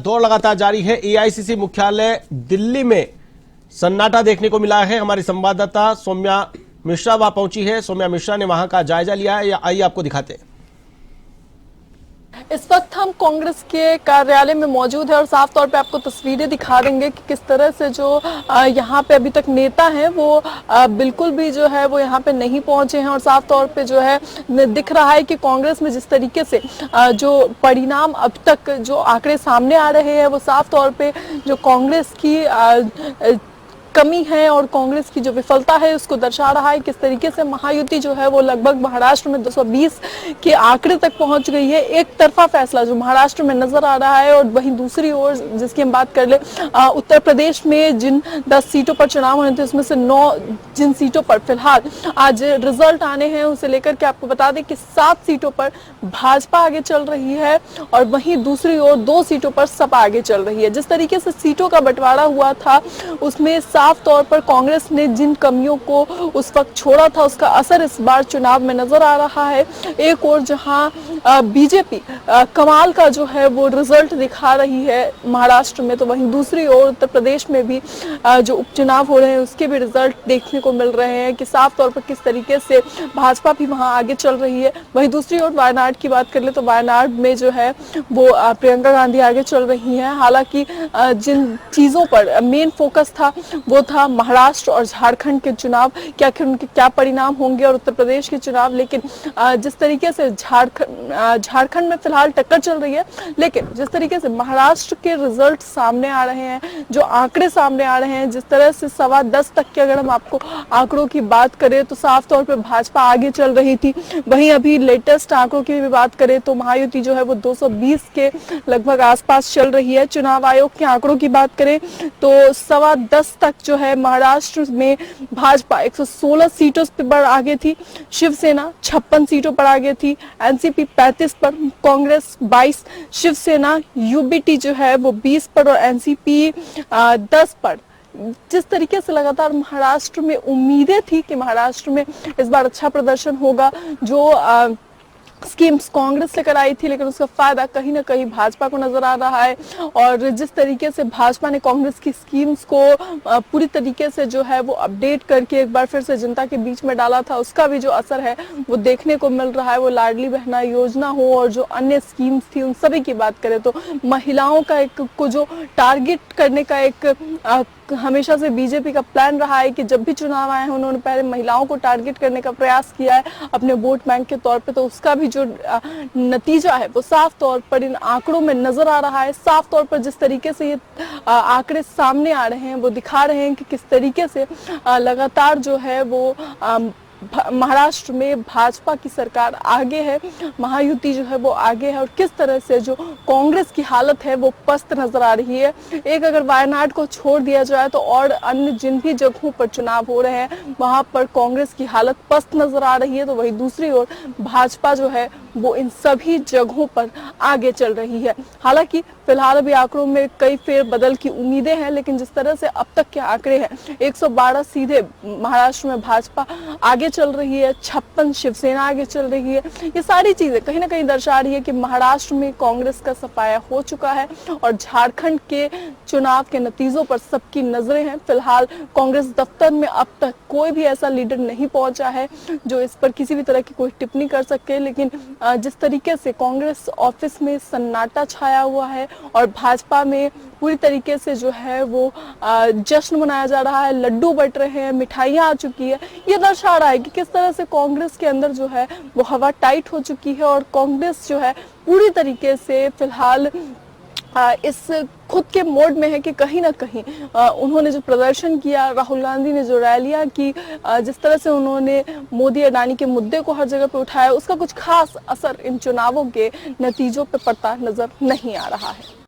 दौड़ लगातार जारी है। एआईसीसी मुख्यालय दिल्ली में सन्नाटा देखने को मिला है। हमारी संवाददाता सौम्या मिश्रा वहां पहुंची है। सौम्या मिश्रा ने वहां का जायजा लिया है, आइए आपको दिखाते हैं। इस वक्त हम कांग्रेस के कार्यालय में मौजूद है और साफ तौर पे आपको तस्वीरें दिखा देंगे कि किस तरह से जो यहाँ पे अभी तक नेता हैं वो बिल्कुल भी जो है वो यहाँ पे नहीं पहुंचे हैं। और साफ तौर पे जो है दिख रहा है कि कांग्रेस में जिस तरीके से जो परिणाम अब तक जो आंकड़े सामने आ रहे हैं वो साफ तौर पे जो कांग्रेस की कमी है और कांग्रेस की जो विफलता है उसको दर्शा रहा है। किस तरीके से महायुति जो है वो लगभग महाराष्ट्र में 220 के आंकड़े तक पहुंच गई है। एक तरफा फैसला जो महाराष्ट्र में नजर आ रहा है और वहीं दूसरी ओर जिसकी हम बात कर ले उत्तर प्रदेश में जिन 10 सीटों पर चुनाव होने थे उसमें से 9 जिन सीटों पर फिलहाल आज रिजल्ट आने हैं उसे लेकर के आपको बता दें कि 7 सीटों पर भाजपा आगे चल रही है और वहीं दूसरी ओर 2 सीटों पर सपा आगे चल रही है। जिस तरीके से सीटों का बंटवारा हुआ था उसमें साफ तौर पर कांग्रेस ने जिन कमियों को उस वक्त छोड़ा था उसका असर इस बार चुनाव में नजर आ रहा है। एक और जहां बीजेपी कमाल का जो है वो रिजल्ट दिखा रही है महाराष्ट्र में, तो वहीं दूसरी ओर उत्तर प्रदेश में भी जो उपचुनाव हो रहे हैं उसके भी रिजल्ट देखने को मिल रहे हैं कि साफ तौर पर किस तरीके से भाजपा भी वहां आगे चल रही है। वहीं दूसरी ओर वायनाड की बात कर ले तो वायनाड में जो है वो प्रियंका गांधी आगे चल रही हैं। हालांकि जिन चीजों पर मेन फोकस था वो था महाराष्ट्र और झारखंड के चुनाव, कि आखिर उनके क्या परिणाम होंगे और उत्तर प्रदेश के चुनाव। लेकिन जिस तरीके से झारखंड में फिलहाल टक्कर चल रही है, लेकिन जिस तरीके से महाराष्ट्र के रिजल्ट सामने आ रहे हैं, जो आंकड़े सामने आ रहे हैं, जिस तरह से 10.25 तक के अगर हम आपको आंकड़ों की बात करें तो साफ तौर पर भाजपा आगे चल रही थी। वहीं अभी लेटेस्ट आंकड़ों की भी बात करें तो महायुति जो है वो 220 के लगभग आसपास चल रही है। चुनाव आयोग के आंकड़ों की बात करें तो 10.25 तक जो है महाराष्ट्र में भाजपा 116 सीटों पर आगे थी, शिवसेना 56 सीटों पर आगे थी, एनसीपी 35 पर, कांग्रेस 22, शिवसेना यूबीटी जो है वो 20 पर और एनसीपी 10 पर। जिस तरीके से लगातार महाराष्ट्र में उम्मीदें थी कि महाराष्ट्र में इस बार अच्छा प्रदर्शन होगा, जो स्कीम्स कांग्रेस लेकर आई थी, लेकिन उसका फायदा कहीं ना कहीं भाजपा को नजर आ रहा है। और जिस तरीके से भाजपा ने कांग्रेस की स्कीम्स को पूरी तरीके से जो है वो अपडेट करके एक बार फिर से जनता के बीच में डाला था, उसका भी जो असर है वो देखने को मिल रहा है। वो लाडली बहना योजना हो और जो अन्य स्कीम्स थी उन सभी की बात करें तो महिलाओं का एक को जो टारगेट करने का एक हमेशा से बीजेपी का प्लान रहा है कि जब भी चुनाव आए हैं उन्होंने पहले महिलाओं को टारगेट करने का प्रयास किया है अपने वोट बैंक के तौर पे, तो उसका भी जो नतीजा है वो साफ तौर पर इन आंकड़ों में नजर आ रहा है। साफ तौर पर जिस तरीके से ये आंकड़े सामने आ रहे हैं वो दिखा रहे हैं कि किस तरीके से लगातार जो है वो महाराष्ट्र में भाजपा की सरकार आगे है, महायुति जो है वो आगे है और किस तरह से जो कांग्रेस की हालत है वो पस्त नजर आ रही है। एक अगर वायनाड को छोड़ दिया जाए तो और अन्य जिन भी जगहों पर चुनाव हो रहे हैं वहां पर कांग्रेस की हालत पस्त नजर आ रही है, तो वहीं दूसरी ओर भाजपा जो है वो इन सभी जगहों पर आगे चल रही है। हालांकि फिलहाल अभी आंकड़ों में कई फेरबदल की उम्मीदें हैं, लेकिन जिस तरह से अब तक के आंकड़े हैं 112 सीधे महाराष्ट्र में भाजपा आगे चल रही है, 56 शिवसेना आगे चल रही है। ये सारी चीजें कहीं ना कहीं दर्शा रही है कि महाराष्ट्र में कांग्रेस का सफाया हो चुका है और झारखंड के चुनाव के नतीजों पर सबकी नजरें हैं। फिलहाल कांग्रेस दफ्तर में अब तक कोई भी ऐसा लीडर नहीं पहुंचा है जो इस पर किसी भी तरह की कोई टिप्पणी कर सके, लेकिन जिस तरीके से कांग्रेस ऑफिस में सन्नाटा छाया हुआ है और भाजपा में पूरी तरीके से जो है वो जश्न मनाया जा रहा है, लड्डू बट रहे हैं, मिठाइयां आ चुकी है, ये दर्शा रहा है कि किस तरह से कांग्रेस के अंदर जो है वो हवा टाइट हो चुकी है और कांग्रेस जो है पूरी तरीके से फिलहाल इस खुद के मोड में है कि कहीं ना कहीं उन्होंने जो प्रदर्शन किया, राहुल गांधी ने जो रैलियां की, जिस तरह से उन्होंने मोदी अडानी के मुद्दे को हर जगह पे उठाया, उसका कुछ खास असर इन चुनावों के नतीजों पे पड़ता नजर नहीं आ रहा है।